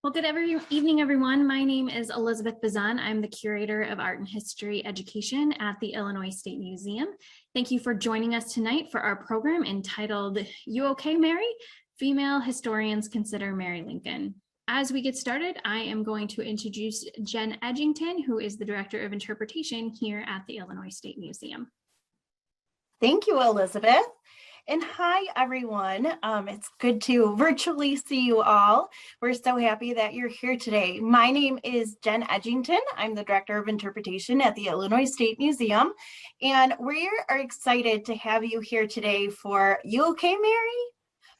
Well, good evening, everyone. My name is Elizabeth Bazan. I'm the Curator of Art and History Education at the Illinois State Museum. Thank you for joining us tonight for our program entitled, You Okay, Mary? Female Historians Consider Mary Lincoln. As we get started, I am going to introduce Jenn Edginton, who is the Director of Interpretation here at the Illinois State Museum. Thank you, Elizabeth. And hi, everyone. It's good to virtually see you all. We're so happy that you're here today. My name is Jenn Edginton. I'm the Director of Interpretation at the Illinois State Museum. And we are excited to have you here today for You Okay, Mary?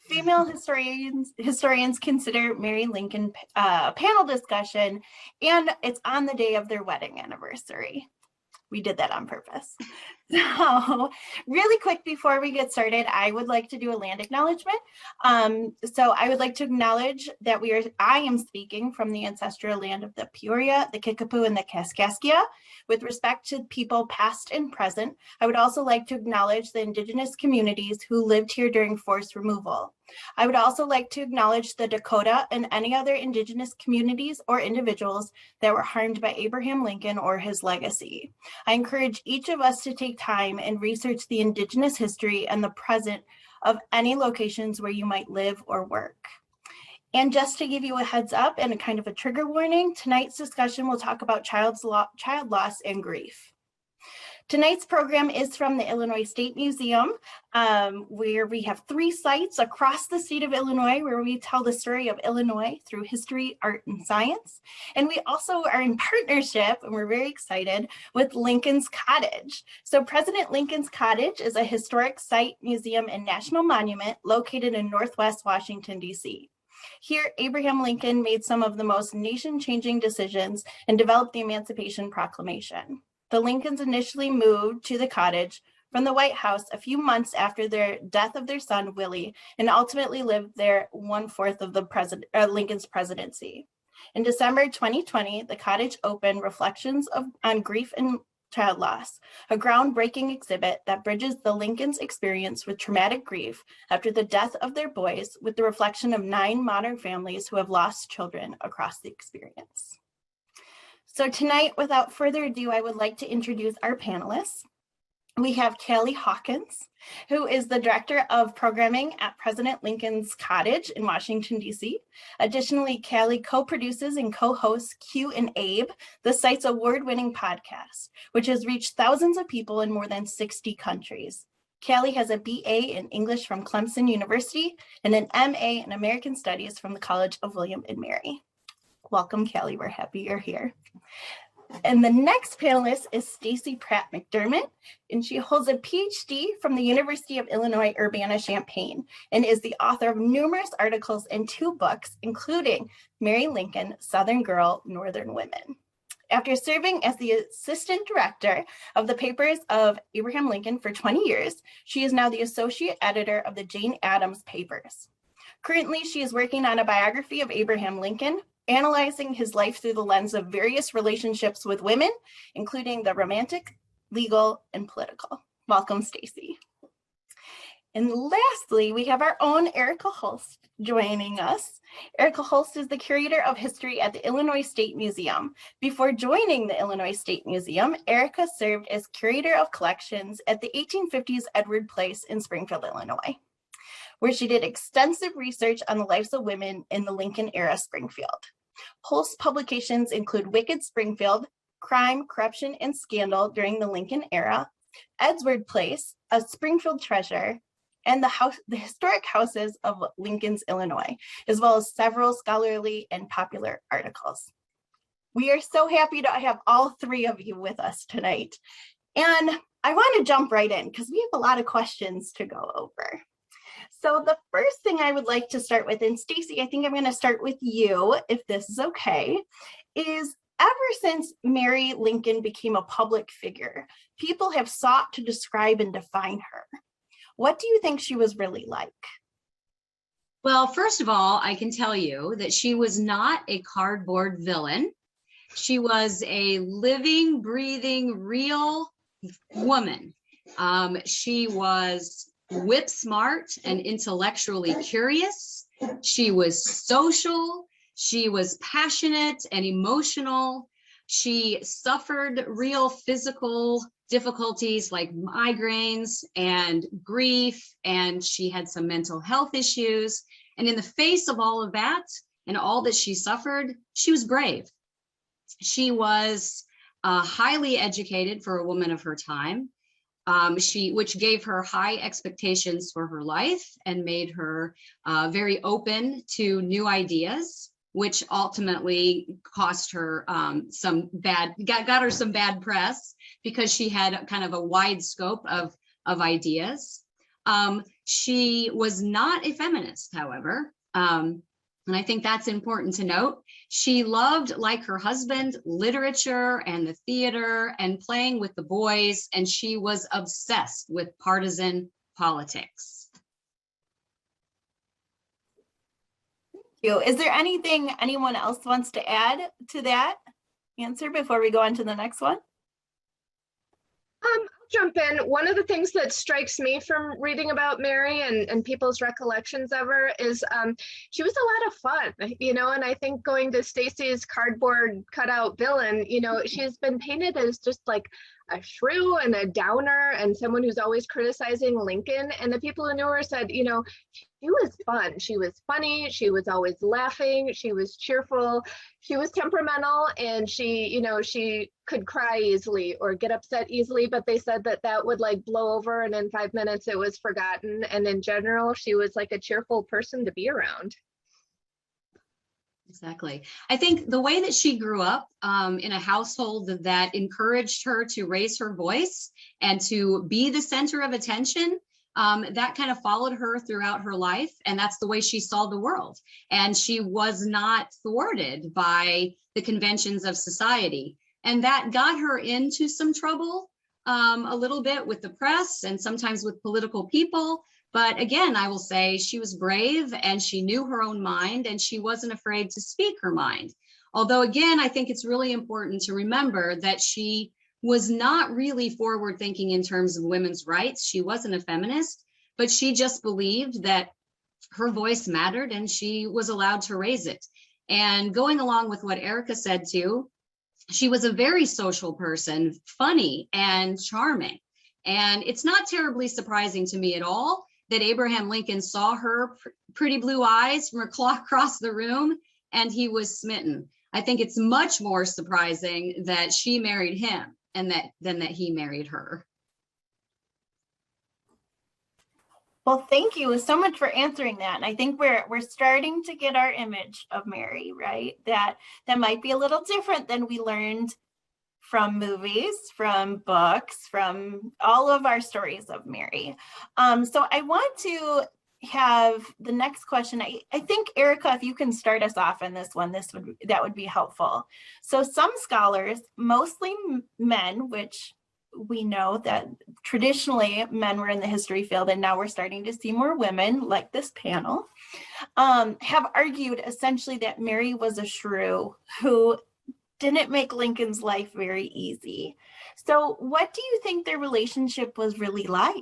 Female historians consider Mary Lincoln panel discussion, and it's on the day of their wedding anniversary. We did that on purpose. So really quick before we get started, I would like to do a land acknowledgement. So I would like to acknowledge that I am speaking from the ancestral land of the Peoria, the Kickapoo, and the Kaskaskia. With respect to people past and present, I would also like to acknowledge the Indigenous communities who lived here during forced removal. I would also like to acknowledge the Dakota and any other Indigenous communities or individuals that were harmed by Abraham Lincoln or his legacy. I encourage each of us to take time and research the Indigenous history and the present of any locations where you might live or work. And just to give you a heads up and a kind of a trigger warning, tonight's discussion will talk about child loss and grief. Tonight's program is from the Illinois State Museum, where we have 3 sites across the state of Illinois where we tell the story of Illinois through history, art, and science. And we also are in partnership, and we're very excited, with Lincoln's Cottage. So President Lincoln's Cottage is a historic site, museum, and national monument located in Northwest Washington, D.C. Here, Abraham Lincoln made some of the most nation-changing decisions and developed the Emancipation Proclamation. The Lincolns initially moved to the cottage from the White House a few months after their death of their son, Willie, and ultimately lived there 1/4 of the Lincoln's presidency. In December 2020, the cottage opened Reflections on Grief and Child Loss, a groundbreaking exhibit that bridges the Lincolns' experience with traumatic grief after the death of their boys with the reflection of 9 modern families who have lost children across the experience. So tonight, without further ado, I would like to introduce our panelists. We have Callie Hawkins, who is the Director of Programming at President Lincoln's Cottage in Washington, D.C. Additionally, Callie co-produces and co-hosts Q and Abe, the site's award-winning podcast, which has reached thousands of people in more than 60 countries. Callie has a BA in English from Clemson University and an MA in American Studies from the College of William and Mary. Welcome, Callie. We're happy you're here. And the next panelist is Stacy McDermott, and she holds a PhD from the University of Illinois Urbana-Champaign and is the author of numerous articles and 2 books, including Mary Lincoln, Southern Girl, Northern Women. After serving as the assistant director of the papers of Abraham Lincoln for 20 years, she is now the associate editor of the Jane Addams papers. Currently, she is working on a biography of Abraham Lincoln, analyzing his life through the lens of various relationships with women, including the romantic, legal, and political. Welcome, Stacy. And lastly, we have our own Erika Holst joining us. Erika Holst is the Curator of History at the Illinois State Museum. Before joining the Illinois State Museum, Erika served as Curator of Collections at the 1850s Edward Place in Springfield, Illinois, where she did extensive research on the lives of women in the Lincoln-era Springfield. Holst publications include Wicked Springfield, Crime, Corruption, and Scandal During the Lincoln Era, Edward Place, A Springfield Treasure, and the historic houses of Lincoln's, Illinois, as well as several scholarly and popular articles. We are so happy to have all 3 of you with us tonight. And I want to jump right in because we have a lot of questions to go over. So the first thing I would like to start with, and Stacy, I think I'm going to start with you, if this is okay, is ever since Mary Lincoln became a public figure, people have sought to describe and define her. What do you think she was really like? Well, first of all, I can tell you that she was not a cardboard villain. She was a living, breathing, real woman. She was whip smart and intellectually curious. She was social. She was passionate and emotional. She suffered real physical difficulties like migraines and grief, and she had some mental health issues. And in the face of all of that and all that she suffered, she was brave. She was highly educated for a woman of her time, which gave her high expectations for her life and made her very open to new ideas, which ultimately cost her got her some bad press because she had kind of a wide scope of ideas. She was not a feminist, however, and I think that's important to note. She loved, like her husband, literature and the theater and playing with the boys, and she was obsessed with partisan politics. Is there anything anyone else wants to add to that answer before we go on to the next one? I'll jump in. One of the things that strikes me from reading about Mary and people's recollections of her is she was a lot of fun, you know, and I think going to Stacy's cardboard cutout villain, you know, she's been painted as just like a shrew and a downer and someone who's always criticizing Lincoln. And the people who knew her said, you know, she was fun. She was funny. She was always laughing. She was cheerful. She was temperamental, and she, you know, she could cry easily or get upset easily, but they said that that would like blow over and in 5 minutes it was forgotten. And in general, she was like a cheerful person to be around. Exactly. I think the way that she grew up in a household that encouraged her to raise her voice and to be the center of attention, that kind of followed her throughout her life. And that's the way she saw the world. And she was not thwarted by the conventions of society. And that got her into some trouble a little bit with the press and sometimes with political people. But again, I will say she was brave and she knew her own mind and she wasn't afraid to speak her mind. Although, again, I think it's really important to remember that she was not really forward thinking in terms of women's rights. She wasn't a feminist, but she just believed that her voice mattered and she was allowed to raise it. And going along with what Erika said too, she was a very social person, funny and charming. And it's not terribly surprising to me at all that Abraham Lincoln saw her pretty blue eyes from across the room and he was smitten. I think it's much more surprising that she married him and than that he married her. Well, thank you so much for answering that. And I think we're starting to get our image of Mary, right? That might be a little different than we learned from movies, from books, from all of our stories of Mary. So I want to have the next question. I think, Erika, if you can start us off on this one, that would be helpful. So some scholars, mostly men, which we know that traditionally men were in the history field, and now we're starting to see more women like this panel, have argued essentially that Mary was a shrew who didn't make Lincoln's life very easy. So what do you think their relationship was really like?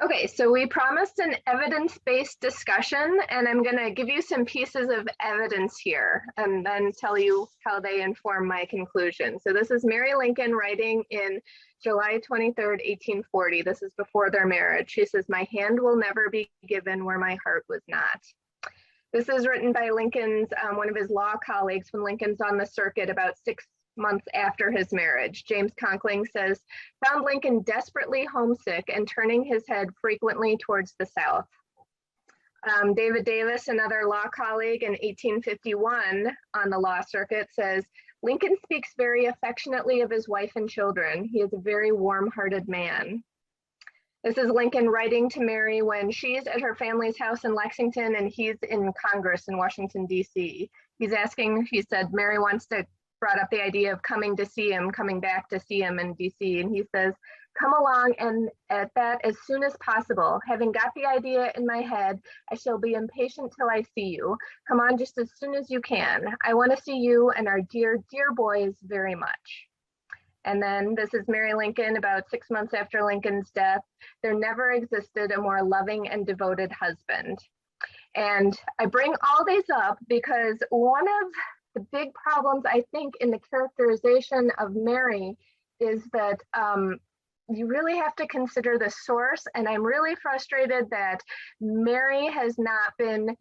Okay, so we promised an evidence-based discussion, and I'm going to give you some pieces of evidence here and then tell you how they inform my conclusion. So this is Mary Lincoln writing in July 23rd, 1840. This is before their marriage. She says, "My hand will never be given where my heart was not." This is written by Lincoln's, one of his law colleagues when Lincoln's on the circuit about 6 months after his marriage. James Conkling says, "Found Lincoln desperately homesick and turning his head frequently towards the south." David Davis, another law colleague in 1851 on the law circuit, says, "Lincoln speaks very affectionately of his wife and children. He is a very warm-hearted man." This is Lincoln writing to Mary when she's at her family's house in Lexington and he's in Congress in Washington, D.C. He's asking, he said, Mary brought up the idea of coming to see him, coming back to see him in D.C. And he says, "Come along and at that as soon as possible. Having got the idea in my head, I shall be impatient till I see you. Come on just as soon as you can. I want to see you and our dear, dear boys very much." And then this is Mary Lincoln about 6 months after Lincoln's death. "There never existed a more loving and devoted husband." And I bring all these up because one of the big problems, I think, in the characterization of Mary is that you really have to consider the source. And I'm really frustrated that Mary has not been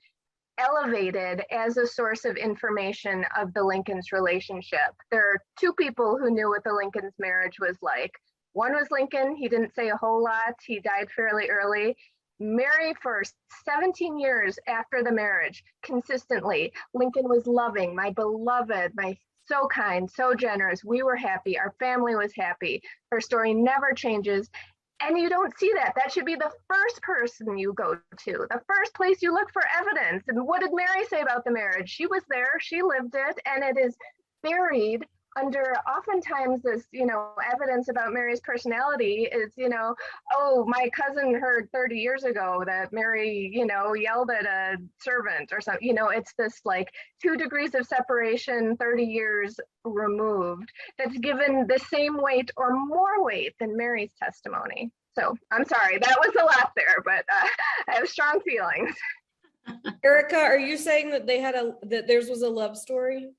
elevated as a source of information of the Lincolns' relationship. There are two people who knew what the Lincolns' marriage was like. One was Lincoln. He didn't say a whole lot. He died fairly early. Mary, for 17 years after the marriage, consistently, Lincoln was loving, my beloved, my so kind, so generous. We were happy. Our family was happy. Her story never changes. And you don't see that. That should be the first person you go to, the first place you look for evidence. And what did Mary say about the marriage? She was there, she lived it, and it is buried under oftentimes this, evidence about Mary's personality is, oh, my cousin heard 30 years ago that Mary, yelled at a servant or something. It's this like 2 degrees of separation, 30 years removed, that's given the same weight or more weight than Mary's testimony. So I'm sorry, that was a lot there, but I have strong feelings. Erika, are you saying that that theirs was a love story?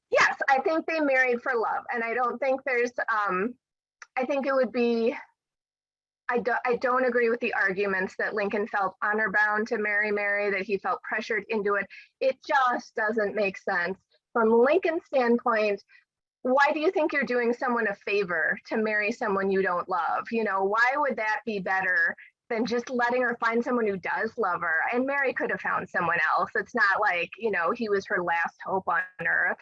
Yes, I think they married for love. And I don't think there's, I think it would be, I don't agree with the arguments that Lincoln felt honor bound to marry Mary, that he felt pressured into it. It just doesn't make sense. From Lincoln's standpoint, why do you think you're doing someone a favor to marry someone you don't love? Why would that be better than just letting her find someone who does love her? And Mary could have found someone else. It's not like, he was her last hope on earth.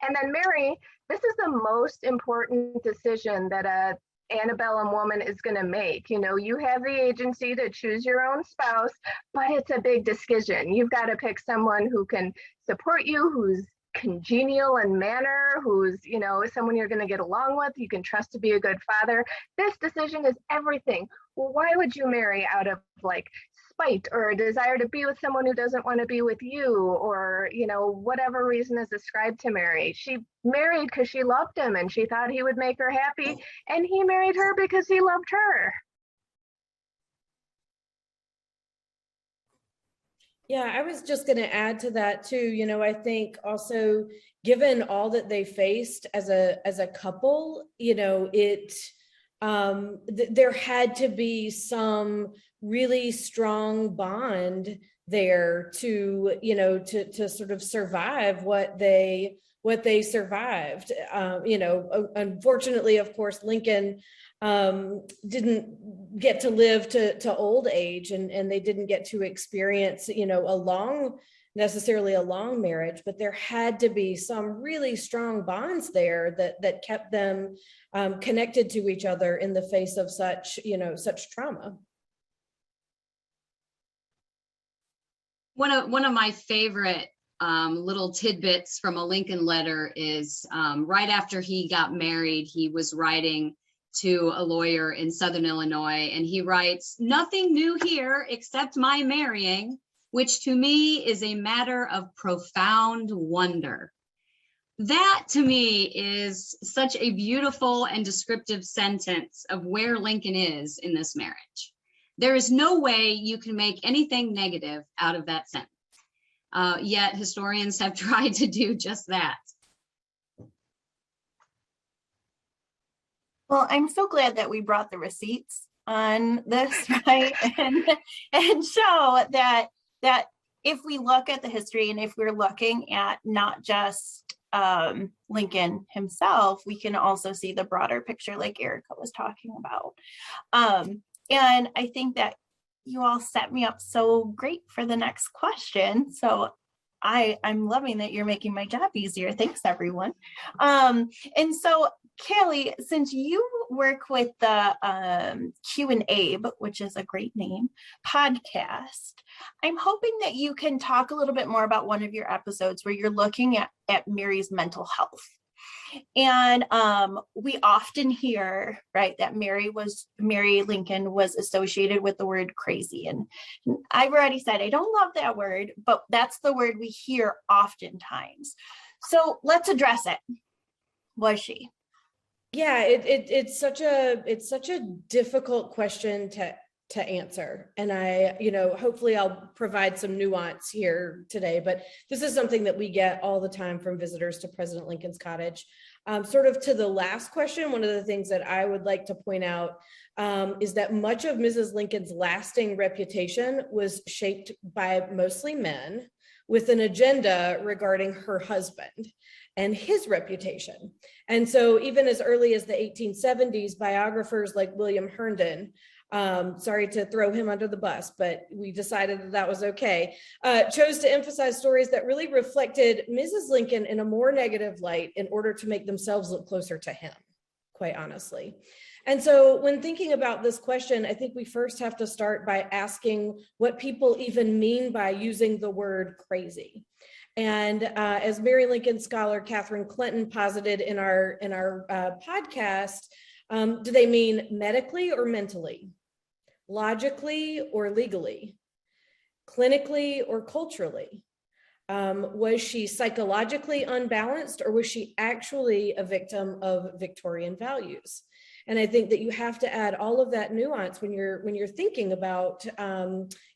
And then Mary, this is the most important decision that a antebellum woman is going to make. You have the agency to choose your own spouse, but it's a big decision. You've got to pick someone who can support you, who's congenial in manner, who's, someone you're going to get along with, you can trust to be a good father. This decision is everything. Well, why would you marry out of spite or a desire to be with someone who doesn't want to be with you, or whatever reason is ascribed to Mary? She married because she loved him and she thought he would make her happy, and he married her because he loved her. Yeah, I was just going to add to that too. I think also, given all that they faced as a couple, there had to be some really strong bond there to sort of survive what they survived. Unfortunately, of course, Lincoln didn't get to live to old age, and they didn't get to experience necessarily a long marriage, but there had to be some really strong bonds there that kept them connected to each other in the face of such trauma. One of my favorite little tidbits from a Lincoln letter is right after he got married, he was writing to a lawyer in Southern Illinois, and he writes, "Nothing new here except my marrying, which to me is a matter of profound wonder." That to me is such a beautiful and descriptive sentence of where Lincoln is in this marriage. There is no way you can make anything negative out of that sentence. Yet historians have tried to do just that. Well, I'm so glad that we brought the receipts on this, right? and show that if we look at the history, and if we're looking at not just Lincoln himself, we can also see the broader picture like Erika was talking about. And I think that you all set me up so great for the next question. So I'm loving that you're making my job easier. Thanks, everyone. And so, Callie, since you work with the Q&A, which is a great name, podcast, I'm hoping that you can talk a little bit more about one of your episodes where you're looking at Mary's mental health. And we often hear, right, that Mary Lincoln was associated with the word crazy. And I've already said, I don't love that word, but that's the word we hear oftentimes. So let's address it. Was she? Yeah, it's such a difficult question to answer. And hopefully I'll provide some nuance here today, but this is something that we get all the time from visitors to President Lincoln's Cottage. Sort of to the last question, one of the things that I would like to point out is that much of Mrs. Lincoln's lasting reputation was shaped by mostly men with an agenda regarding her husband and his reputation. And so even as early as the 1870s, biographers like William Herndon, sorry to throw him under the bus, but we decided that was okay, chose to emphasize stories that really reflected Mrs. Lincoln in a more negative light in order to make themselves look closer to him, quite honestly. And so when thinking about this question, I think we first have to start by asking what people even mean by using the word crazy. And as Mary Lincoln scholar Catherine Clinton posited in our podcast, do they mean medically or mentally? Logically or legally? Clinically or culturally? Was she psychologically unbalanced, or was she actually a victim of Victorian values? And I think that you have to add all of that nuance when you're thinking about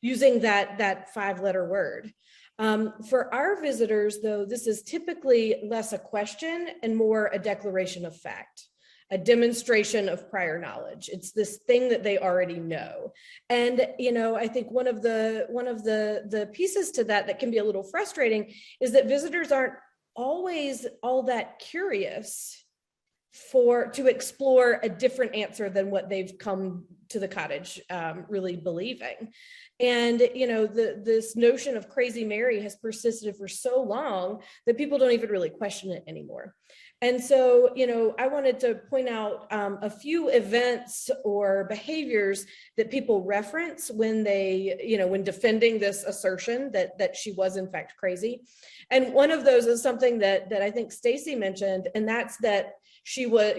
using that 5-letter word. For our visitors, though, this is typically less a question and more a declaration of fact, a demonstration of prior knowledge. It's this thing that they already know. And, I think one of the pieces to that can be a little frustrating is that visitors aren't always all that curious to explore a different answer than what they've come to the cottage really believing. And, this notion of Crazy Mary has persisted for so long that people don't even really question it anymore. And so, I wanted to point out a few events or behaviors that people reference when they, when defending this assertion that she was in fact crazy. And one of those is something that I think Stacy mentioned, and that's that she was,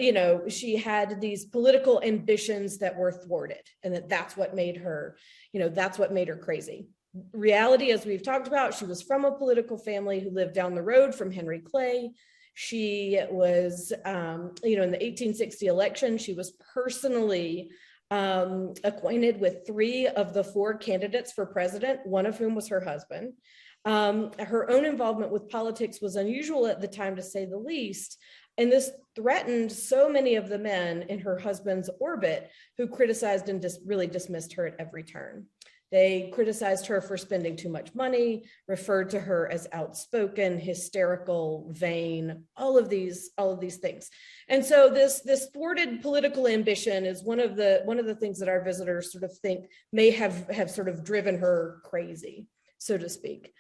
she had these political ambitions that were thwarted, and that's what made her, that's what made her crazy. Reality, as we've talked about, she was from a political family who lived down the road from Henry Clay. She was, in the 1860 election, she was personally acquainted with 3 of the 4 candidates for president, one of whom was her husband. Her own involvement with politics was unusual at the time, to say the least. And this threatened so many of the men in her husband's orbit who criticized and really dismissed her at every turn. They criticized her for spending too much money, referred to her as outspoken, hysterical, vain, all of these things. And so this thwarted political ambition is one of the things that our visitors sort of think may have sort of driven her crazy, so to speak.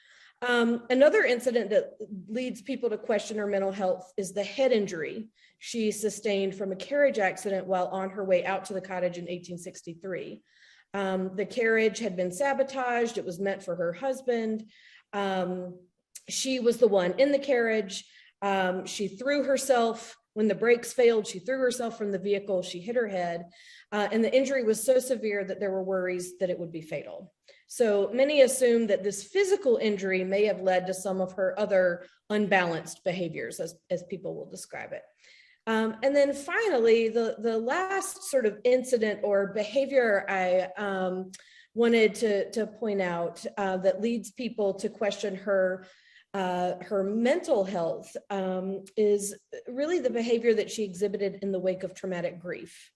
Another incident that leads people to question her mental health is the head injury she sustained from a carriage accident while on her way out to the cottage in 1863. The carriage had been sabotaged. It was meant for her husband. She was the one in the carriage. She threw herself. When the brakes failed, she threw herself from the vehicle. She hit her head. And the injury was so severe that there were worries that it would be fatal. So many assume that this physical injury may have led to some of her other unbalanced behaviors, as people will describe it. And then finally, the last sort of incident or behavior I wanted to point out that leads people to question her mental health is really the behavior that she exhibited in the wake of traumatic grief.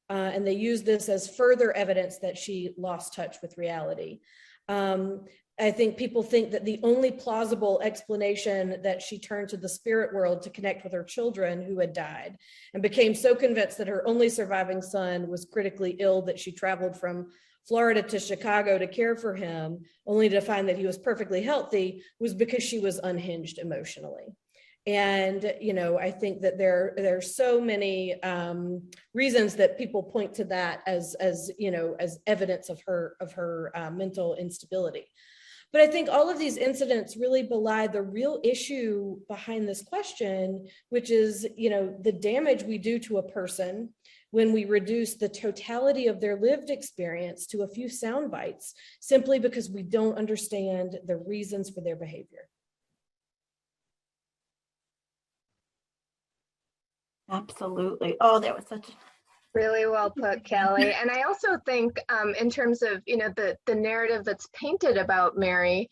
And they use this as further evidence that she lost touch with reality. I think people think that the only plausible explanation that she turned to the spirit world to connect with her children who had died, and became so convinced that her only surviving son was critically ill that she traveled from Florida to Chicago to care for him, only to find that he was perfectly healthy, was because she was unhinged emotionally. And, I think that there are so many reasons that people point to that as evidence of her mental instability. But I think all of these incidents really belie the real issue behind this question, which is, the damage we do to a person when we reduce the totality of their lived experience to a few sound bites, simply because we don't understand the reasons for their behavior. Absolutely. Oh, that was such Really well put, Callie. And I also think in terms of, the narrative that's painted about Mary,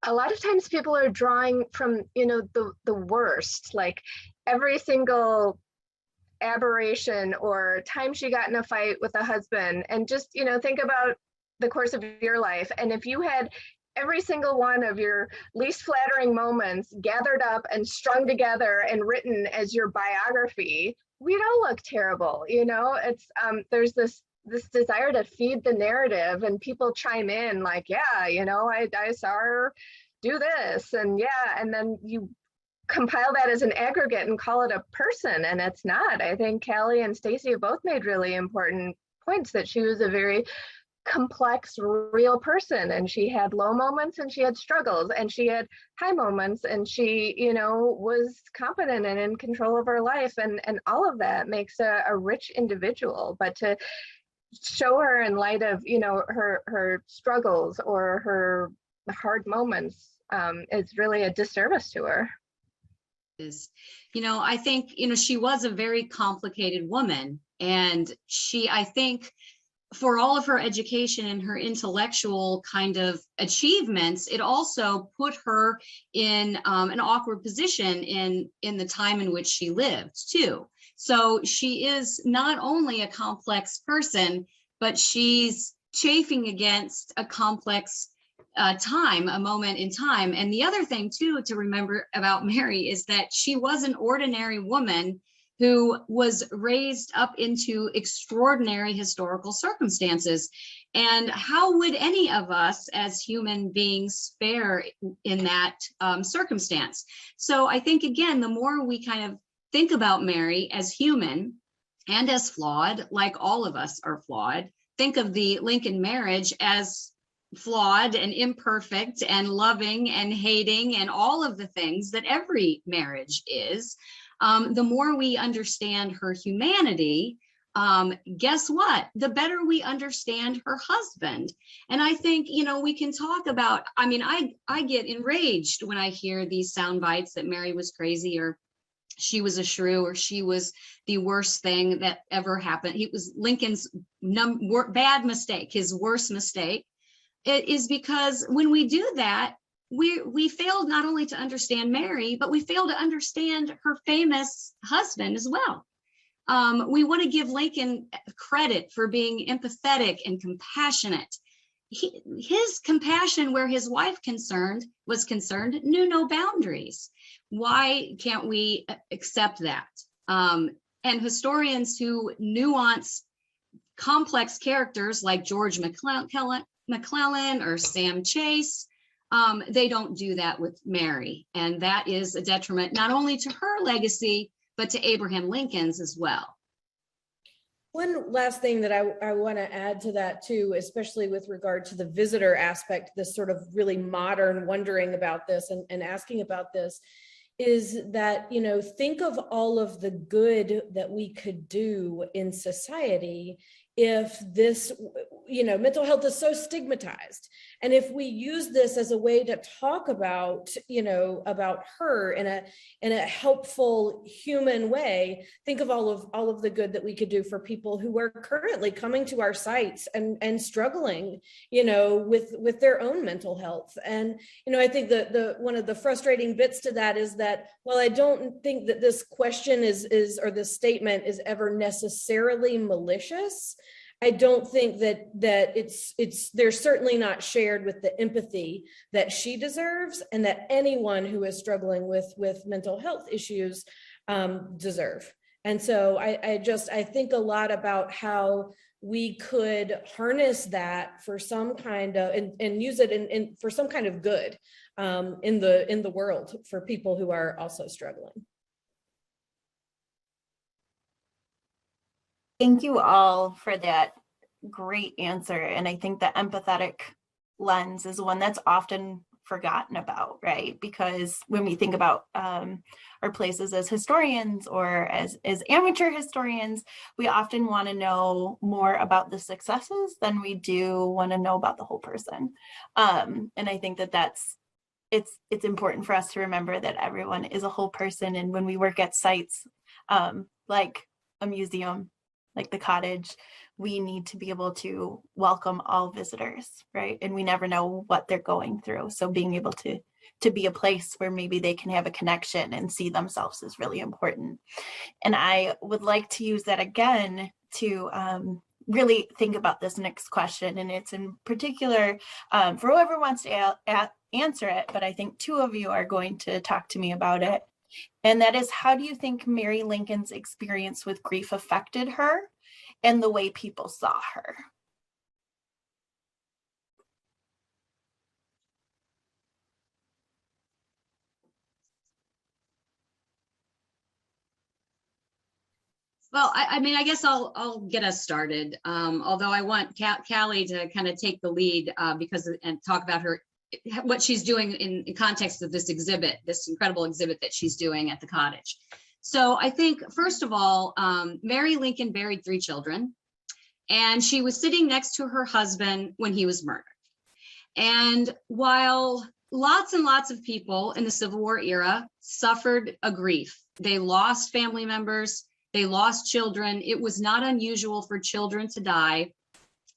a lot of times people are drawing from, the worst, like every single aberration or time she got in a fight with a husband. And just, think about the course of your life. And if you had every single one of your least flattering moments gathered up and strung together and written as your biography, we'd all look terrible. It's there's this desire to feed the narrative, and people chime in like, yeah, I saw her do this, and yeah, and then you compile that as an aggregate and call it a person, and it's not. I think Callie and Stacy have both made really important points that she was a very complex, real person, and she had low moments and she had struggles and she had high moments, and she was competent and in control of her life, and all of that makes a rich individual. But to show her in light of her struggles or her hard moments is really a disservice to her. I think she was a very complicated woman, and I think for all of her education and her intellectual kind of achievements, it also put her in an awkward position in the time in which she lived too. So she is not only a complex person, but she's chafing against a complex time, a moment in time. And the other thing too to remember about Mary is that she was an ordinary woman who was raised up into extraordinary historical circumstances. And how would any of us as human beings fare in that circumstance? So I think, again, the more we kind of think about Mary as human and as flawed, like all of us are flawed, think of the Lincoln marriage as flawed and imperfect and loving and hating and all of the things that every marriage is. The more we understand her humanity, guess what? The better we understand her husband. And I think, we can talk about, I get enraged when I hear these sound bites that Mary was crazy, or she was a shrew, or she was the worst thing that ever happened. He was Lincoln's bad mistake, his worst mistake. It is because when we do that, we failed not only to understand Mary, but we failed to understand her famous husband as well. We want to give Lincoln credit for being empathetic and compassionate. His compassion where his wife was concerned knew no boundaries. Why can't we accept that? And historians who nuance complex characters like George McClellan or Sam Chase, they don't do that with Mary. And that is a detriment not only to her legacy, but to Abraham Lincoln's as well. One last thing that I want to add to that too, especially with regard to the visitor aspect, this sort of really modern wondering about this and asking about this, is that, think of all of the good that we could do in society if this, mental health is so stigmatized. And if we use this as a way to talk about, about her in a helpful human way, think of all of the good that we could do for people who are currently coming to our sites and struggling, with their own mental health. And, I think the one of the frustrating bits to that is that, while I don't think that this question is or this statement is ever necessarily malicious, I don't think that they're certainly not shared with the empathy that she deserves, and that anyone who is struggling with mental health issues deserve. And so I think a lot about how we could harness that for some kind of and use it for some kind of good in the world for people who are also struggling. Thank you all for that great answer. And I think the empathetic lens is one that's often forgotten about, right? Because when we think about our places as historians or as amateur historians, we often want to know more about the successes than we do want to know about the whole person. And I think it's important for us to remember that everyone is a whole person. And when we work at sites like a museum, like the Cottage, we need to be able to welcome all visitors, right? And we never know what they're going through. So being able to be a place where maybe they can have a connection and see themselves is really important. And I would like to use that again to really think about this next question. And it's in particular for whoever wants to answer it, but I think two of you are going to talk to me about it. And that is, how do you think Mary Lincoln's experience with grief affected her and the way people saw her? Well, I mean, I guess I'll get us started. Although I want Callie to kind of take the lead and talk about what she's doing in context of this exhibit, this incredible exhibit that she's doing at the Cottage. So I think, first of all, Mary Lincoln buried 3 children, and she was sitting next to her husband when he was murdered. And while lots and lots of people in the Civil War era suffered a grief, they lost family members, they lost children. It was not unusual for children to die.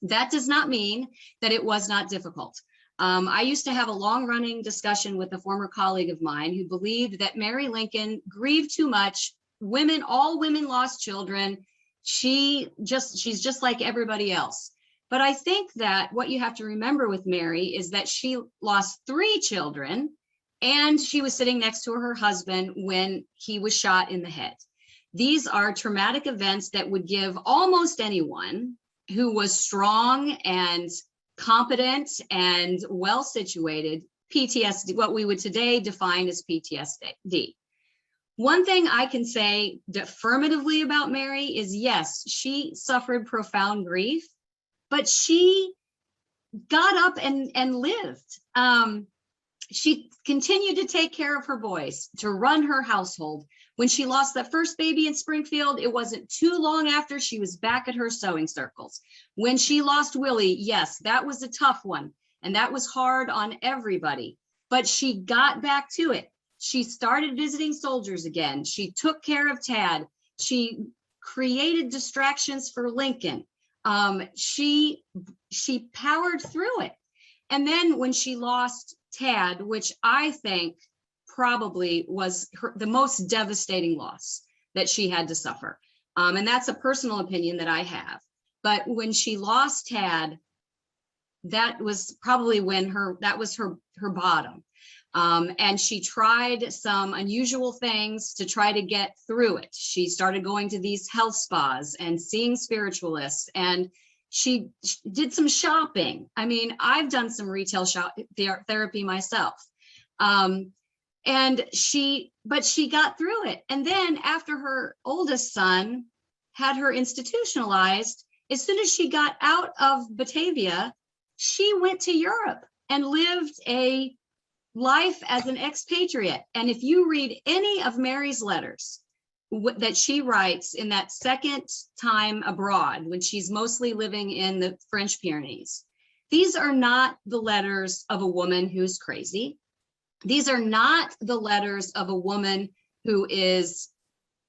That does not mean that it was not difficult. I used to have a long-running discussion with a former colleague of mine who believed that Mary Lincoln grieved too much. All women lost children. She's just like everybody else. But I think that what you have to remember with Mary is that she lost 3 children, and she was sitting next to her husband when he was shot in the head. These are traumatic events that would give almost anyone who was strong and competent and well-situated PTSD, what we would today define as PTSD. One thing I can say affirmatively about Mary is, yes, she suffered profound grief, but she got up and lived. She continued to take care of her boys, to run her household. When she lost that first baby in Springfield, it wasn't too long after she was back at her sewing circles. When she lost Willie, yes, that was a tough one, and that was hard on everybody, but she got back to it. She started visiting soldiers again. She took care of Tad. She created distractions for Lincoln. She powered through it. And then when she lost Tad, which I think probably was the most devastating loss that she had to suffer. And that's a personal opinion that I have. But when she lost Tad, that was probably when that was her bottom. And she tried some unusual things to try to get through it. She started going to these health spas and seeing spiritualists, and she did some shopping. I mean, I've done some retail therapy myself. But she got through it. And then after her oldest son had her institutionalized, as soon as she got out of Batavia, she went to Europe and lived a life as an expatriate. And if you read any of Mary's letters that she writes in that second time abroad, when she's mostly living in the French Pyrenees, these are not the letters of a woman who's crazy. These are not the letters of a woman who is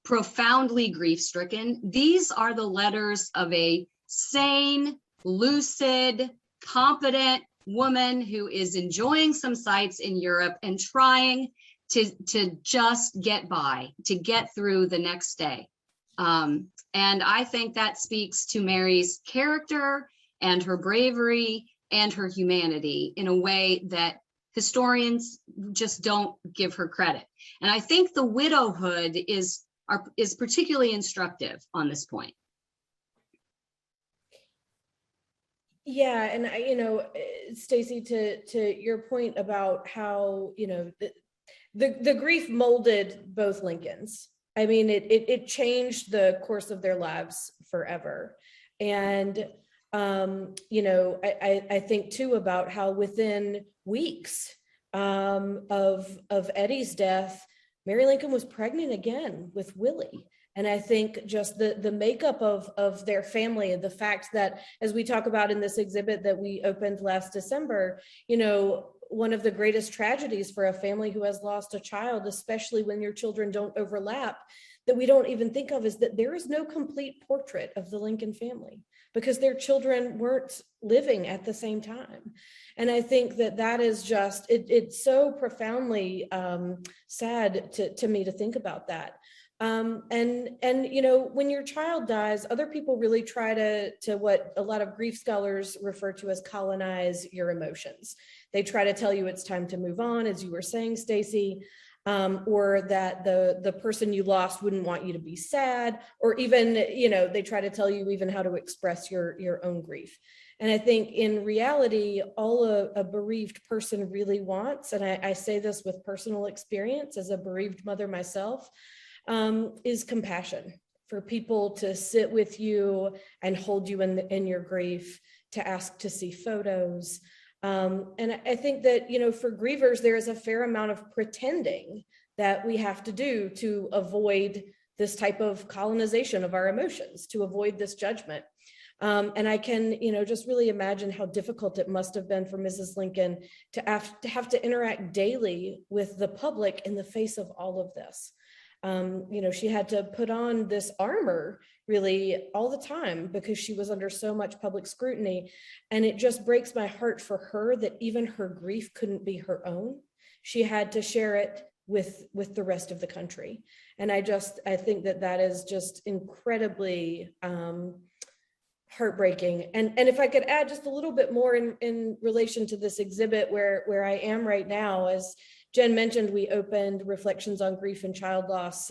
profoundly grief-stricken. These are the letters of a sane, lucid, competent woman who is enjoying some sights in Europe and trying to just get by, to get through the next day. And I think that speaks to Mary's character and her bravery and her humanity in a way that historians just don't give her credit. And I think the widowhood is particularly instructive on this point. Yeah, and Stacy, to your point about how the grief molded both Lincolns. I mean, it changed the course of their lives forever. And I think too about how within weeks of Eddie's death, Mary Lincoln was pregnant again with Willie. And I think just the makeup of their family, and the fact that, as we talk about in this exhibit that we opened last December, one of the greatest tragedies for a family who has lost a child, especially when your children don't overlap, that we don't even think of, is that there is no complete portrait of the Lincoln family because their children weren't living at the same time. And I think that is just, it's so profoundly sad to me to think about that. And you know, when your child dies, other people really try to what a lot of grief scholars refer to as colonize your emotions. They try to tell you it's time to move on, as you were saying, Stacy, or that the person you lost wouldn't want you to be sad, or even, you know, they try to tell you even how to express your own grief. And I think in reality, all a bereaved person really wants, and I say this with personal experience as a bereaved mother myself, is compassion, for people to sit with you and hold you in your grief, to ask to see photos. And I think that, you know, for grievers, there is a fair amount of pretending that we have to do to avoid this type of colonization of our emotions, to avoid this judgment. And I can, you know, just really imagine how difficult it must have been for Mrs. Lincoln to have to interact daily with the public in the face of all of this. You know, she had to put on this armor really all the time because she was under so much public scrutiny. And it just breaks my heart for her that even her grief couldn't be her own. She had to share it with the rest of the country. And I think that is just incredibly heartbreaking. And if I could add just a little bit more in relation to this exhibit where I am right now, as Jenn mentioned, we opened Reflections on Grief and Child Loss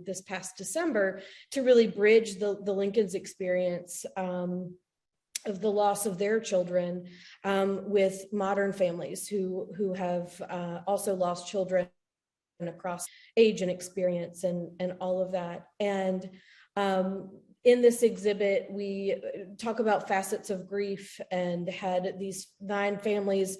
this past December to really bridge the Lincoln's experience of the loss of their children with modern families who have also lost children across age and experience and all of that. And in this exhibit, we talk about facets of grief and had these 9 families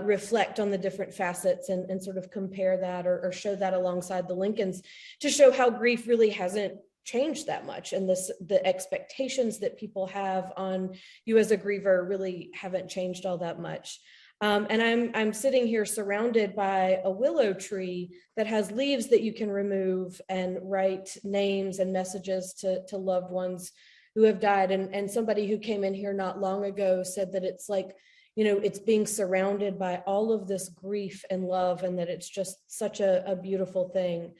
reflect on the different facets and sort of compare that or show that alongside the Lincolns to show how grief really hasn't changed that much. And the expectations that people have on you as a griever really haven't changed all that much. And I'm sitting here surrounded by a willow tree that has leaves that you can remove and write names and messages to loved ones who have died. And somebody who came in here not long ago said that it's like, you know, it's being surrounded by all of this grief and love, and that it's just such a beautiful thing.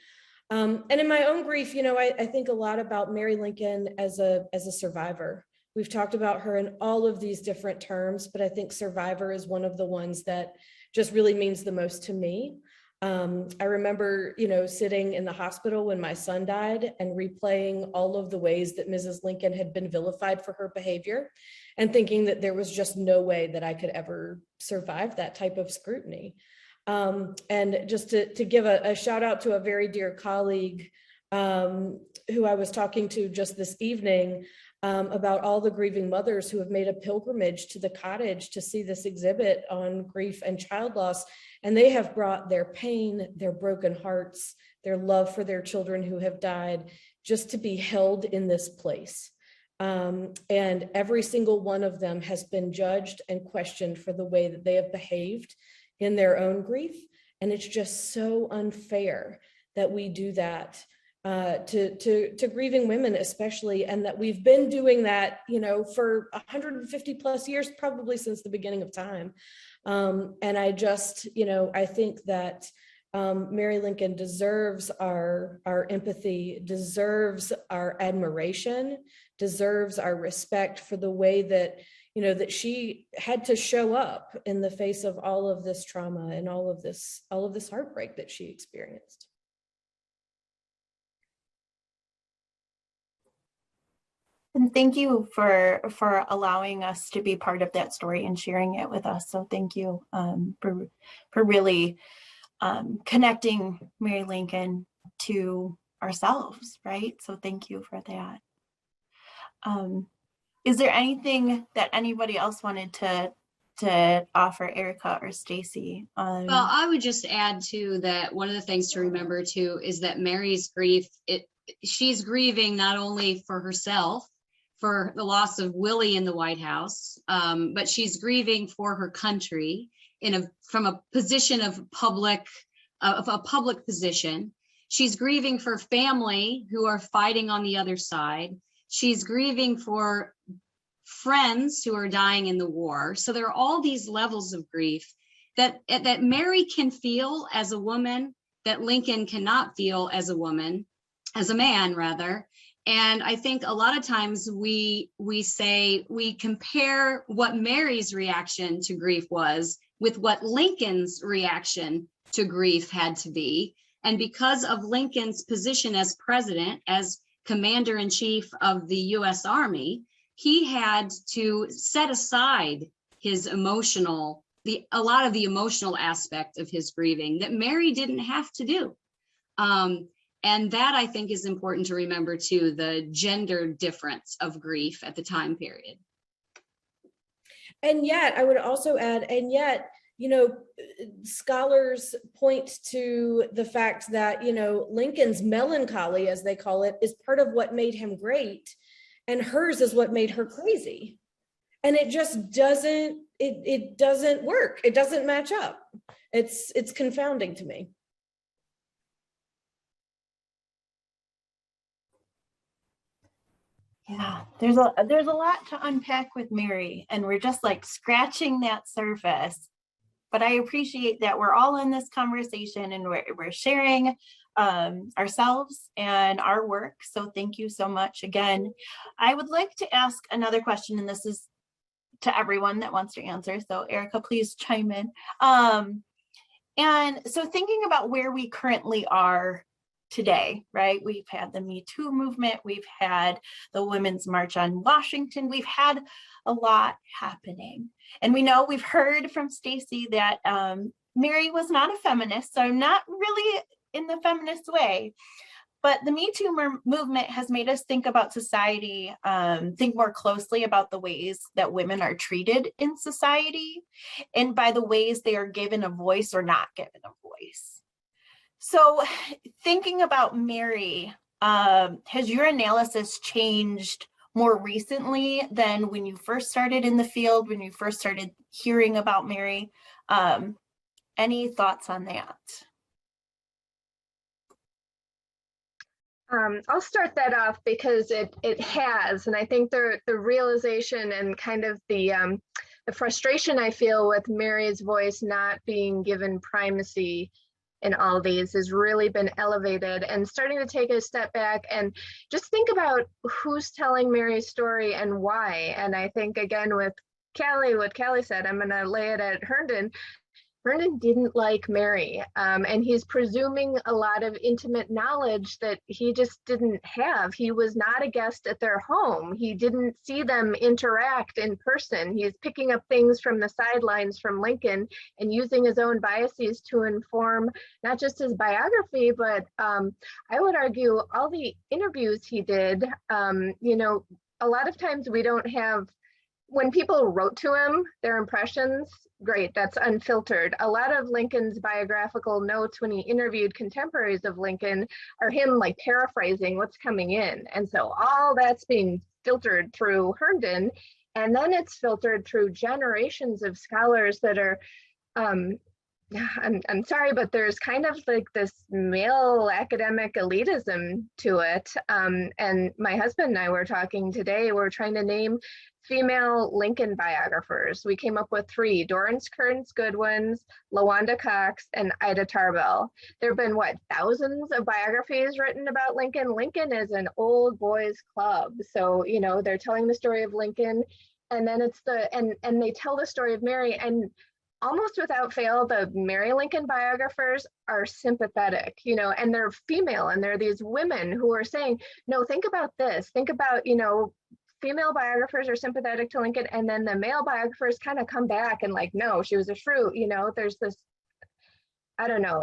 And in my own grief, you know, I think a lot about Mary Lincoln as a survivor. We've talked about her in all of these different terms, but I think survivor is one of the ones that just really means the most to me. I remember, you know, sitting in the hospital when my son died and replaying all of the ways that Mrs. Lincoln had been vilified for her behavior and thinking that there was just no way that I could ever survive that type of scrutiny. And just to give a shout out to a very dear colleague who I was talking to just this evening about all the grieving mothers who have made a pilgrimage to the Cottage to see this exhibit on grief and child loss. And they have brought their pain, their broken hearts, their love for their children who have died, just to be held in this place. And every single one of them has been judged and questioned for the way that they have behaved in their own grief. And it's just so unfair that we do that to grieving women especially, and that we've been doing that, you know, for 150 plus years, probably since the beginning of time. And I just, you know, I think that Mary Lincoln deserves our empathy, deserves our admiration, deserves our respect for the way that, you know, that she had to show up in the face of all of this trauma and all of this heartbreak that she experienced. And thank you for allowing us to be part of that story and sharing it with us. So thank you for really connecting Mary Lincoln to ourselves, right? So thank you for that. Is there anything that anybody else wanted to offer, Erika or Stacy? Well, I would just add too that one of the things to remember too is that Mary's grief, she's grieving not only for herself, for the loss of Willie in the White House, but she's grieving for her country from a position of a public position. She's grieving for family who are fighting on the other side. She's grieving for friends who are dying in the war. So there are all these levels of grief that Mary can feel as a woman, that Lincoln cannot feel as a woman, as a man rather. And I think a lot of times we compare what Mary's reaction to grief was with what Lincoln's reaction to grief had to be. And because of Lincoln's position as president, as commander-in-chief of the US Army, he had to set aside his a lot of the emotional aspect of his grieving that Mary didn't have to do. And that, I think, is important to remember too, the gender difference of grief at the time period. And yet, I would also add, and yet, scholars point to the fact that, Lincoln's melancholy, as they call it, is part of what made him great, and hers is what made her crazy. And it just doesn't, it doesn't work. It doesn't match up. It's confounding to me. Yeah, there's a lot to unpack with Mary, and we're just like scratching that surface. But I appreciate that we're all in this conversation and we're sharing ourselves and our work. So thank you so much again. I would like to ask another question, and this is to everyone that wants to answer. So Erika, please chime in. And so thinking about where we currently are today, right? We've had the Me Too movement. We've had the Women's March on Washington. We've had a lot happening. And we've heard from Stacy that Mary was not a feminist, so not really in the feminist way. But the Me Too movement has made us think about society, think more closely about the ways that women are treated in society, and by the ways they are given a voice or not given a voice. So thinking about Mary, has your analysis changed more recently than when you first started in the field, when you first started hearing about Mary? Any thoughts on that? I'll start that off because it has, and I think the realization and kind of the frustration I feel with Mary's voice not being given primacy in all these has really been elevated, and starting to take a step back and just think about who's telling Mary's story and why. And I think, again, with Callie, what Callie said, I'm going to lay it at Herndon. Herndon didn't like Mary, and he's presuming a lot of intimate knowledge that he just didn't have. He was not a guest at their home. He didn't see them interact in person. He's picking up things from the sidelines from Lincoln and using his own biases to inform not just his biography, but I would argue all the interviews he did. A lot of times we don't have, when people wrote to him, their impressions, great, that's unfiltered. A lot of Lincoln's biographical notes when he interviewed contemporaries of Lincoln are him like paraphrasing what's coming in. And so all that's being filtered through Herndon, and then it's filtered through generations of scholars that are, I'm sorry, but there's kind of like this male academic elitism to it. And my husband and I were talking today, we're trying to name female Lincoln biographers. We came up with 3: Dorrance Kearns Goodwin's, LaWanda Cox, and Ida Tarbell. There have been, thousands of biographies written about Lincoln. Lincoln is an old boys club. So, they're telling the story of Lincoln, and then it's and they tell the story of Mary, and almost without fail, the Mary Lincoln biographers are sympathetic, and they're female, and they're these women who are saying, no, think about this, think about, female biographers are sympathetic to Lincoln, and then the male biographers kind of come back and like, no, she was a shrew. There's this, I don't know,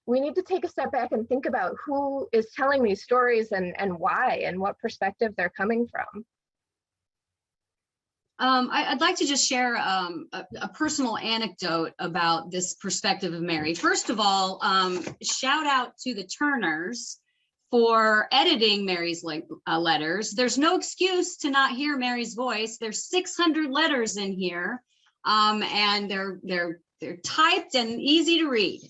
we need to take a step back and think about who is telling these stories and why and what perspective they're coming from. I'd like to just share a personal anecdote about this perspective of Mary. First of all, shout out to the Turners for editing Mary's letters. There's no excuse to not hear Mary's voice. There's 600 letters in here. and they're typed and easy to read.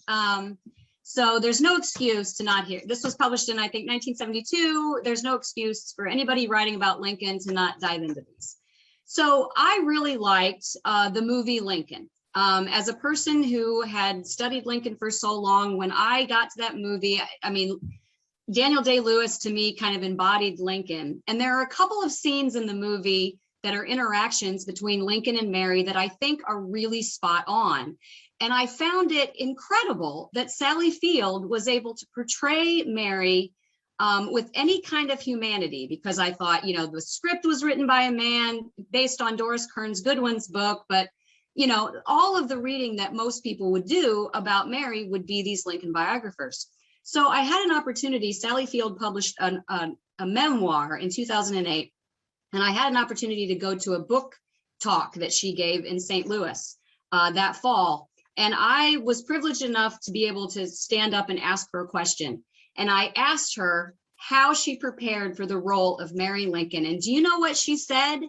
So there's no excuse to not hear. This was published in, I think, 1972. There's no excuse for anybody writing about Lincoln to not dive into these. So I really liked the movie Lincoln. As a person who had studied Lincoln for so long, when I got to that movie, I mean, Daniel Day-Lewis to me kind of embodied Lincoln. And there are a couple of scenes in the movie that are interactions between Lincoln and Mary that I think are really spot on. And I found it incredible that Sally Field was able to portray Mary with any kind of humanity, because I thought, you know, the script was written by a man based on Doris Kearns Goodwin's book, but, you know, all of the reading that most people would do about Mary would be these Lincoln biographers. So I had an opportunity. Sally Field published a memoir in 2008, and I had an opportunity to go to a book talk that she gave in St. Louis that fall. And I was privileged enough to be able to stand up and ask her a question. And I asked her how she prepared for the role of Mary Lincoln. And do you know what she said?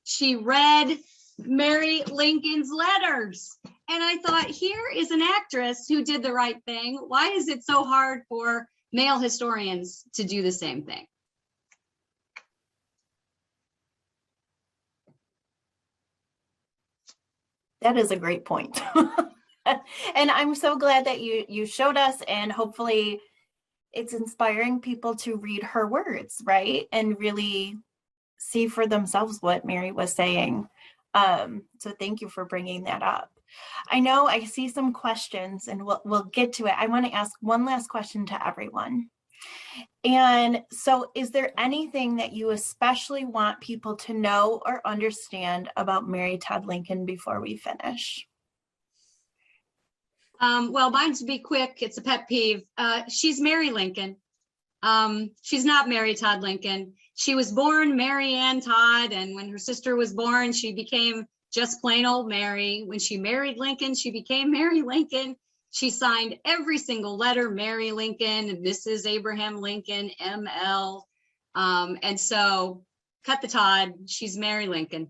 She read Mary Lincoln's letters. And I thought, here is an actress who did the right thing. Why is it so hard for male historians to do the same thing? That is a great point. And I'm so glad that you showed us, and hopefully it's inspiring people to read her words, right? And really see for themselves what Mary was saying. So thank you for bringing that up. I know I see some questions, and we'll get to it. I want to ask one last question to everyone. And so is there anything that you especially want people to know or understand about Mary Todd Lincoln before we finish? Well, mine to be quick, it's a pet peeve. She's Mary Lincoln. She's not Mary Todd Lincoln. She was born Mary Ann Todd, and when her sister was born, she became just plain old Mary. When she married Lincoln, she became Mary Lincoln. She signed every single letter, Mary Lincoln, Mrs. Abraham Lincoln, ML. And so cut the Todd, she's Mary Lincoln.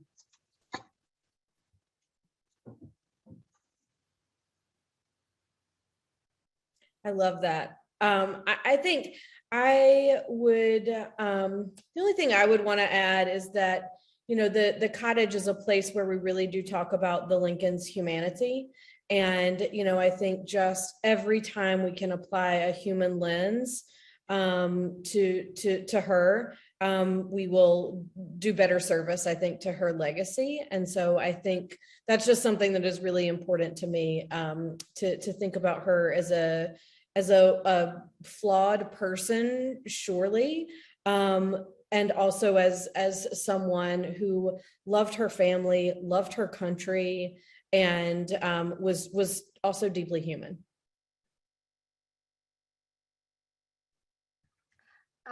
I love that. I think I would, the only thing I would want to add is that, you know, the Cottage is a place where we really do talk about the Lincoln's humanity. And, you know, I think just every time we can apply a human lens to her, we will do better service, I think, to her legacy. And so I think that's just something that is really important to me, to think about her as a flawed person, surely, and also as someone who loved her family, loved her country, and was also deeply human.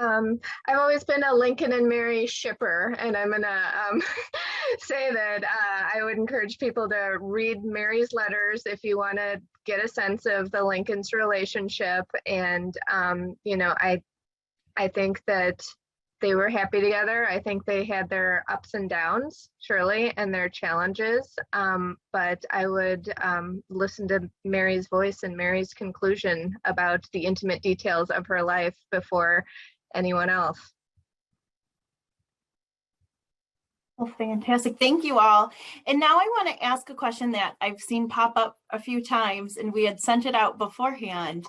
I've always been a Lincoln and Mary shipper, and I'm gonna say that I would encourage people to read Mary's letters if you want to get a sense of the Lincoln's relationship. And you know, I think that they were happy together. I think they had their ups and downs, surely, and their challenges. But I would listen to Mary's voice and Mary's conclusion about the intimate details of her life before anyone else. Well, fantastic. Thank you all. And now I want to ask a question that I've seen pop up a few times, and we had sent it out beforehand.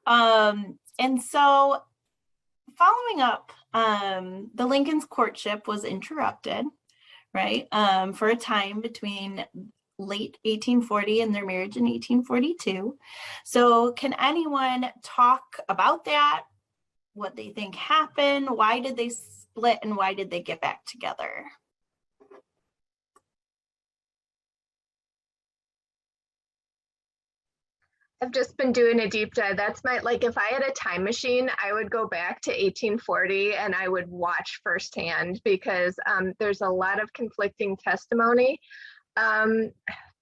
And so following up, the Lincoln's courtship was interrupted, right, for a time between late 1840 and their marriage in 1842. So can anyone talk about that? What they think happened? Why did they split, and why did they get back together? I've just been doing a deep dive. That's my, like, if I had a time machine, I would go back to 1840 and I would watch firsthand, because there's a lot of conflicting testimony. One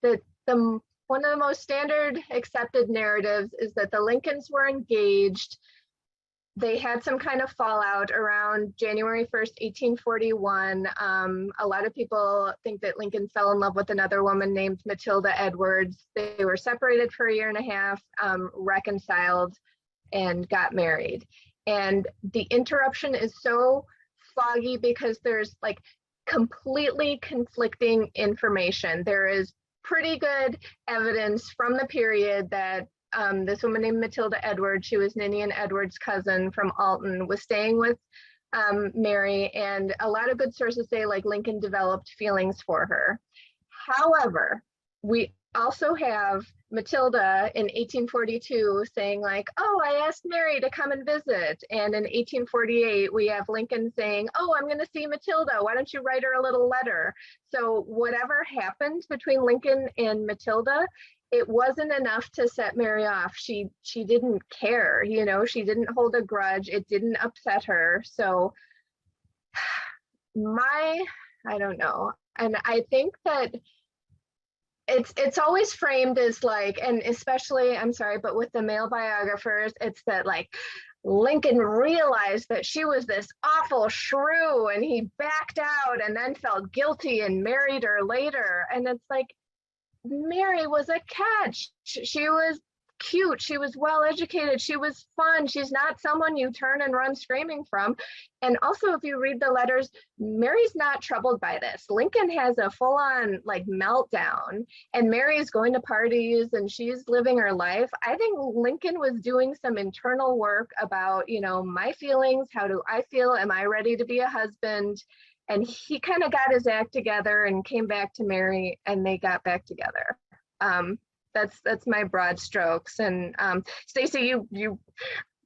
of the most standard accepted narratives is that the Lincolns were engaged they had some kind of fallout around January 1st, 1841. A lot of people think that Lincoln fell in love with another woman named Matilda Edwards. They were separated for a year and a half, reconciled, and got married. And the interruption is so foggy because there's like completely conflicting information. There is pretty good evidence from the period that this woman named Matilda Edwards, she was Ninian Edwards' cousin from Alton, was staying with Mary, and a lot of good sources say like Lincoln developed feelings for her. However, we also have Matilda in 1842 saying like, oh, I asked Mary to come and visit. And in 1848, we have Lincoln saying, oh, I'm going to see Matilda. Why don't you write her a little letter? So whatever happened between Lincoln and Matilda, it wasn't enough to set Mary off. She didn't care, you know, she didn't hold a grudge. It didn't upset her. So I don't know. And I think that it's always framed as like, and especially, I'm sorry, but with the male biographers, it's that like Lincoln realized that she was this awful shrew and he backed out and then felt guilty and married her later. And it's like, Mary was a catch. She was cute. She was well educated. She was fun. She's not someone you turn and run screaming from. And also, if you read the letters, Mary's not troubled by this. Lincoln has a full-on like meltdown, and Mary is going to parties and she's living her life. I think Lincoln was doing some internal work about, you know, my feelings. How do I feel? Am I ready to be a husband? And he kind of got his act together and came back to Mary, and they got back together. That's my broad strokes. And Stacy, you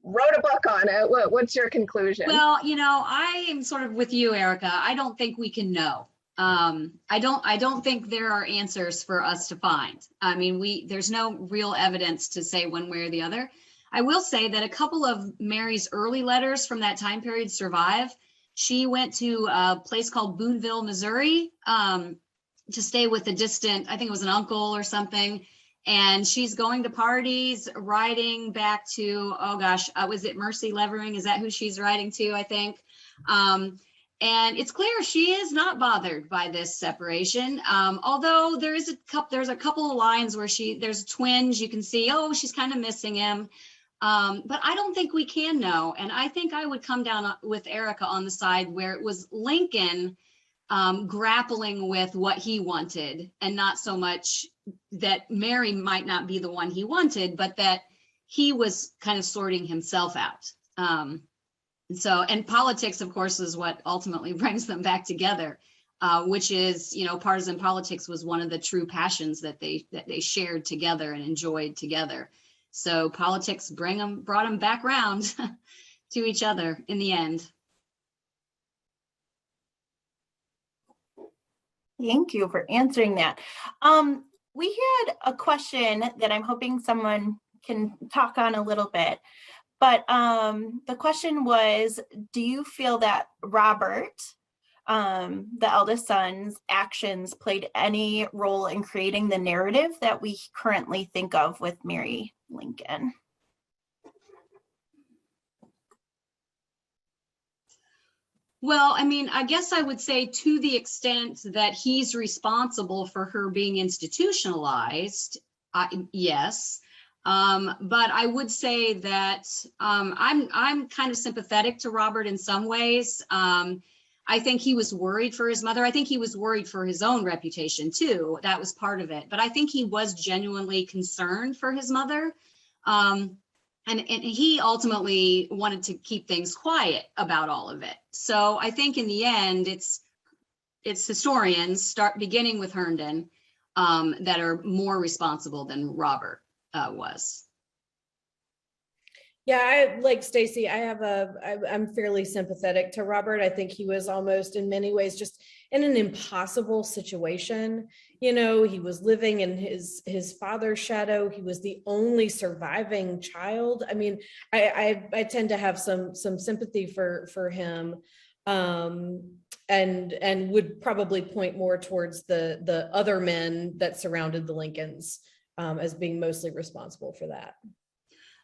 wrote a book on it. What's your conclusion? Well, you know, I am sort of with you, Erika. I don't think we can know. I don't think there are answers for us to find. I mean, there's no real evidence to say one way or the other. I will say that a couple of Mary's early letters from that time period survive. She went to a place called Boonville, Missouri, to stay with a distant, I think it was an uncle or something. And she's going to parties, writing back to, oh gosh, was it Mercy Levering? Is that who she's writing to, I think? And it's clear she is not bothered by this separation. Although there's a couple of lines where there's a twinge, you can see, oh, she's kind of missing him. But I don't think we can know. And I think I would come down with Erika on the side where it was Lincoln grappling with what he wanted, and not so much that Mary might not be the one he wanted, but that he was kind of sorting himself out. And politics, of course, is what ultimately brings them back together, which is, you know, partisan politics was one of the true passions that they shared together and enjoyed together. So politics brought them back around to each other in the end. Thank you for answering that. We had a question that I'm hoping someone can talk on a little bit, but the question was, do you feel that Robert, the eldest son's actions played any role in creating the narrative that we currently think of with Mary Lincoln? Well, I mean, I guess I would say to the extent that he's responsible for her being institutionalized, yes. But I would say that I'm kind of sympathetic to Robert in some ways. I think he was worried for his mother. I think he was worried for his own reputation too. That was part of it. But I think he was genuinely concerned for his mother. And he ultimately wanted to keep things quiet about all of it. So I think in the end, it's historians, beginning with Herndon, that are more responsible than Robert was. Yeah, I like Stacy. I'm fairly sympathetic to Robert. I think he was almost in many ways just in an impossible situation. You know, he was living in his father's shadow. He was the only surviving child. I mean, I tend to have some sympathy for him, and would probably point more towards the other men that surrounded the Lincolns as being mostly responsible for that.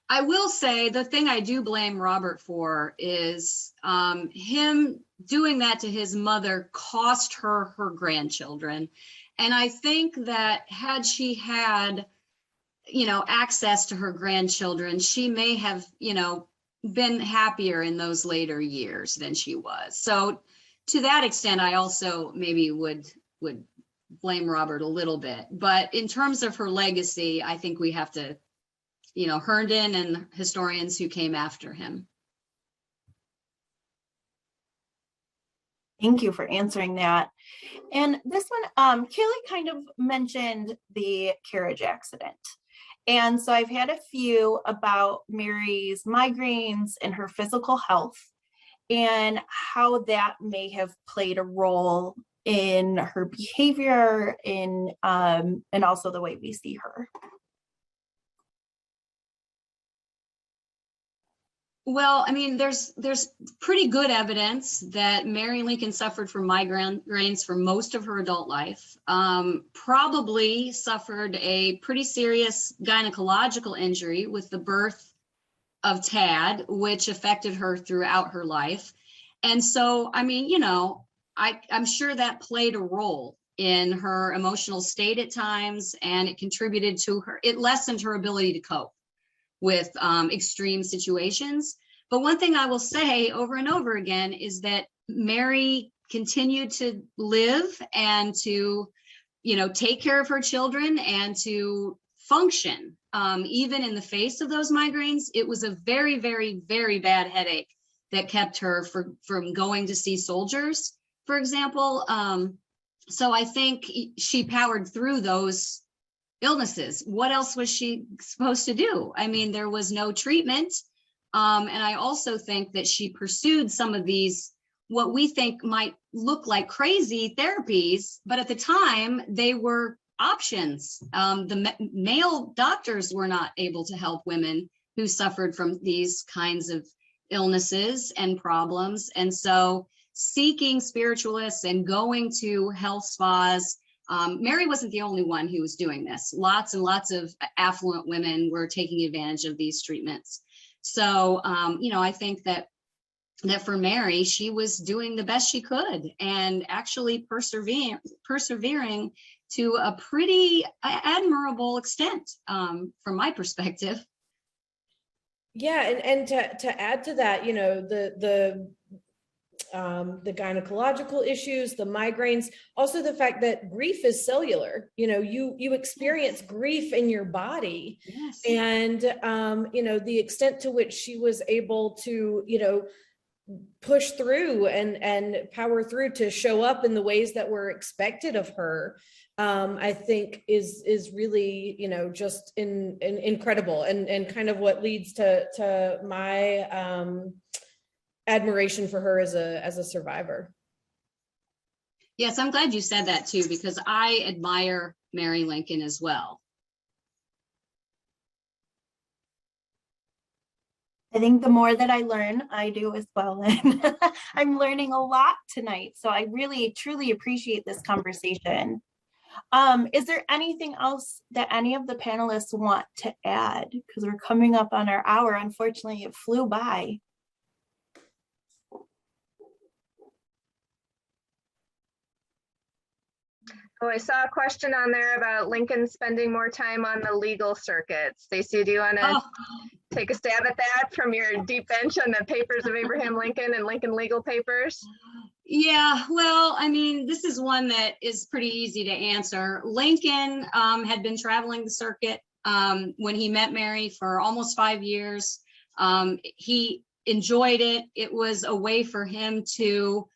I will say the thing I do blame Robert for is him doing that to his mother cost her her grandchildren. And I think that had she had, access to her grandchildren, she may have, been happier in those later years than she was. So to that extent, I also maybe would blame Robert a little bit. But in terms of her legacy, I think we have to, Herndon and historians who came after him. Thank you for answering that. And this one, Callie kind of mentioned the carriage accident. And so I've had a few about Mary's migraines and her physical health and how that may have played a role in her behavior and also the way we see her. Well, I mean, there's pretty good evidence that Mary Lincoln suffered from migraines for most of her adult life, probably suffered a pretty serious gynecological injury with the birth of Tad, which affected her throughout her life. And so, I mean, I'm sure that played a role in her emotional state at times, and it contributed to it lessened her ability to cope with extreme situations. But one thing I will say over and over again is that Mary continued to live and to, take care of her children and to function, even in the face of those migraines. It was a very, very, very bad headache that kept her from going to see soldiers, for example. So I think she powered through those illnesses. What else was she supposed to do? I mean, there was no treatment. And I also think that she pursued some of these, what we think might look like crazy therapies, but at the time they were options. The male doctors were not able to help women who suffered from these kinds of illnesses and problems. And so seeking spiritualists and going to health spas, Mary wasn't the only one who was doing this. Lots and lots of affluent women were taking advantage of these treatments. So, I think that for Mary, she was doing the best she could and actually persevering to a pretty admirable extent, from my perspective. Yeah, and to add to that, the gynecological issues, the migraines, also the fact that grief is cellular. You experience grief in your body. Yes. And the extent to which she was able to push through and power through to show up in the ways that were expected of her, I think is really just incredible and kind of what leads to my admiration for her as a survivor. Yes, I'm glad you said that too, because I admire Mary Lincoln as well. I think the more that I learn, I do as well. And I'm learning a lot tonight. So I really, truly appreciate this conversation. Is there anything else that any of the panelists want to add? Because we're coming up on our hour. Unfortunately, it flew by. Oh, I saw a question on there about Lincoln spending more time on the legal circuit. Stacy, do you want to take a stab at that from your deep bench on the papers of Abraham Lincoln and Lincoln legal papers? Yeah, well, I mean, this is one that is pretty easy to answer. Lincoln had been traveling the circuit when he met Mary for almost 5 years. He enjoyed it. It was a way for him to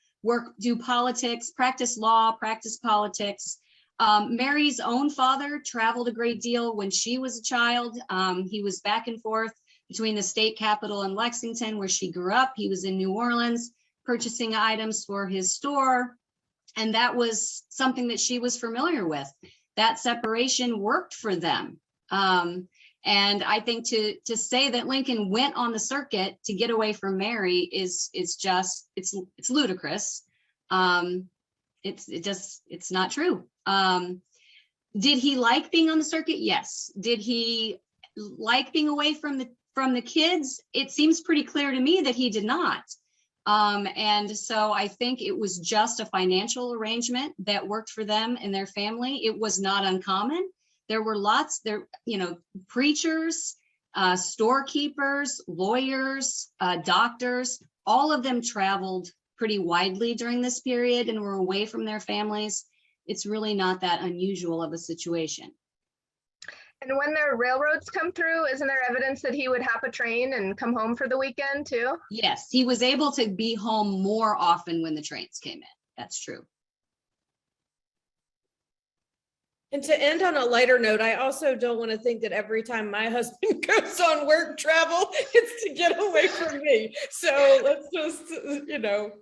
do politics, practice law, practice politics. Mary's own father traveled a great deal when she was a child. He was back and forth between the state capitol and Lexington, where she grew up. He was in New Orleans purchasing items for his store. And that was something that she was familiar with. That separation worked for them. And I think to say that Lincoln went on the circuit to get away from Mary is just, it's ludicrous. It's not true. Did he like being on the circuit? Yes. Did he like being away from from the kids, it seems pretty clear to me that he did not. And so I think it was just a financial arrangement that worked for them and their family. It was not uncommon. There were lots there, preachers, storekeepers, lawyers, doctors, all of them traveled pretty widely during this period and were away from their families. It's really not that unusual of a situation. And when their railroads come through, isn't there evidence that he would hop a train and come home for the weekend too? Yes, he was able to be home more often when the trains came in. That's true. And to end on a lighter note, I also don't want to think that every time my husband goes on work travel, it's to get away from me. So let's just,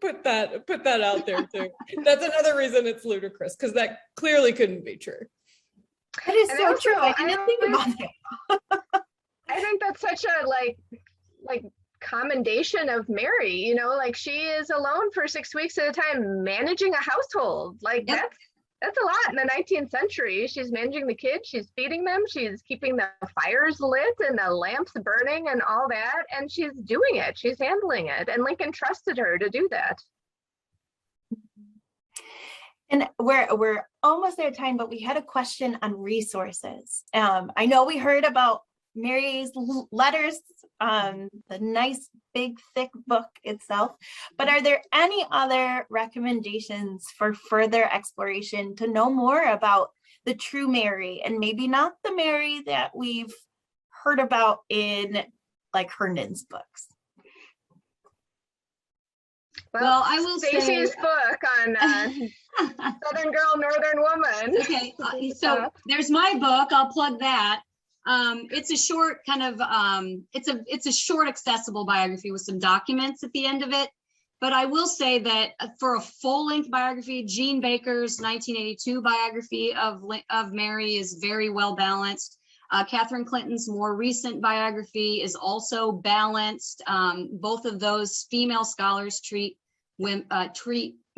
put that out there too. That's another reason it's ludicrous, because that clearly couldn't be true. That is And so also, true. I didn't think about that. I think that's such a like commendation of Mary, like she is alone for 6 weeks at a time managing a household. Like Yep. that's a lot in the 19th century. She's managing the kids, she's feeding them, she's keeping the fires lit and the lamps burning and all that, and she's doing it, she's handling it, and Lincoln trusted her to do that. And we're almost out of time, but we had a question on resources. I know we heard about Mary's letters, the nice big thick book itself, but are there any other recommendations for further exploration to know more about the true Mary, and maybe not the Mary that we've heard about in like Herndon's books? Well, I will say Stacy's book on Southern Girl, Northern Woman. Okay, so there's my book. I'll plug that. It's a short kind of it's a short accessible biography with some documents at the end of it. But I will say that for a full-length biography, Jean Baker's 1982 biography of Mary is very well balanced. Catherine Clinton's more recent biography is also balanced. Both of those female scholars treat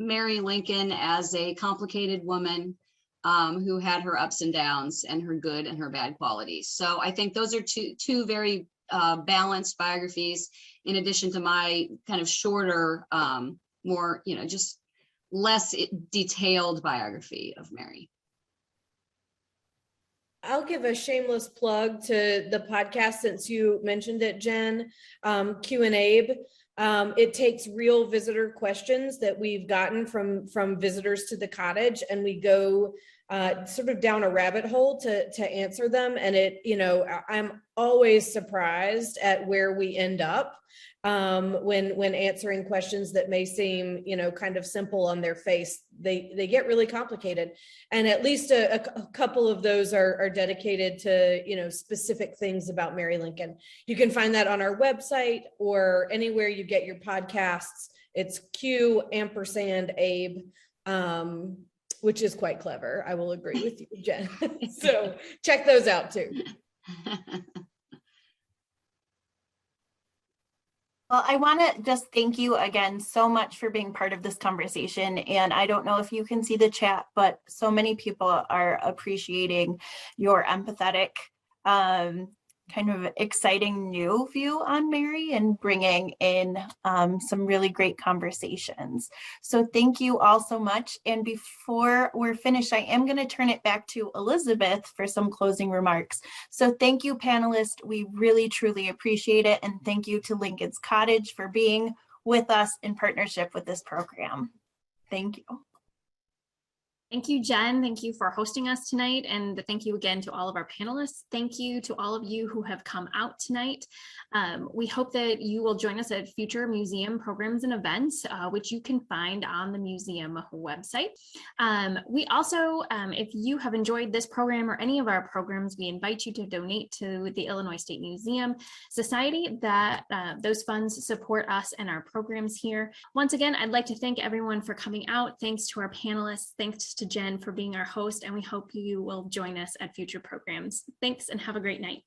Mary Lincoln as a complicated woman who had her ups and downs and her good and her bad qualities. So I think those are two very balanced biographies, in addition to my kind of shorter, more, just less detailed biography of Mary. I'll give a shameless plug to the podcast since you mentioned it, Jen. Q and Abe. It takes real visitor questions that we've gotten from visitors to the cottage, and we go sort of down a rabbit hole to answer them. And I'm always surprised at where we end up when answering questions that may seem, kind of simple on their face. They get really complicated. And at least a couple of those are dedicated to, specific things about Mary Lincoln. You can find that on our website or anywhere you get your podcasts. It's Q&Abe, which is quite clever. I will agree with you, Jen. So check those out too. Well, I want to just thank you again so much for being part of this conversation. And I don't know if you can see the chat, but so many people are appreciating your empathetic, kind of exciting new view on Mary and bringing in some really great conversations. So thank you all so much. And before we're finished, I am going to turn it back to Elizabeth for some closing remarks. So thank you, panelists. We really, truly appreciate it. And thank you to Lincoln's Cottage for being with us in partnership with this program. Thank you. Thank you, Jen. Thank you for hosting us tonight. And thank you again to all of our panelists. Thank you to all of you who have come out tonight. We hope that you will join us at future museum programs and events, which you can find on the museum website. We also, if you have enjoyed this program or any of our programs, we invite you to donate to the Illinois State Museum Society. That those funds support us and our programs here. Once again, I'd like to thank everyone for coming out. Thanks to our panelists. Thanks to Jen for being our host, and we hope you will join us at future programs. Thanks and have a great night.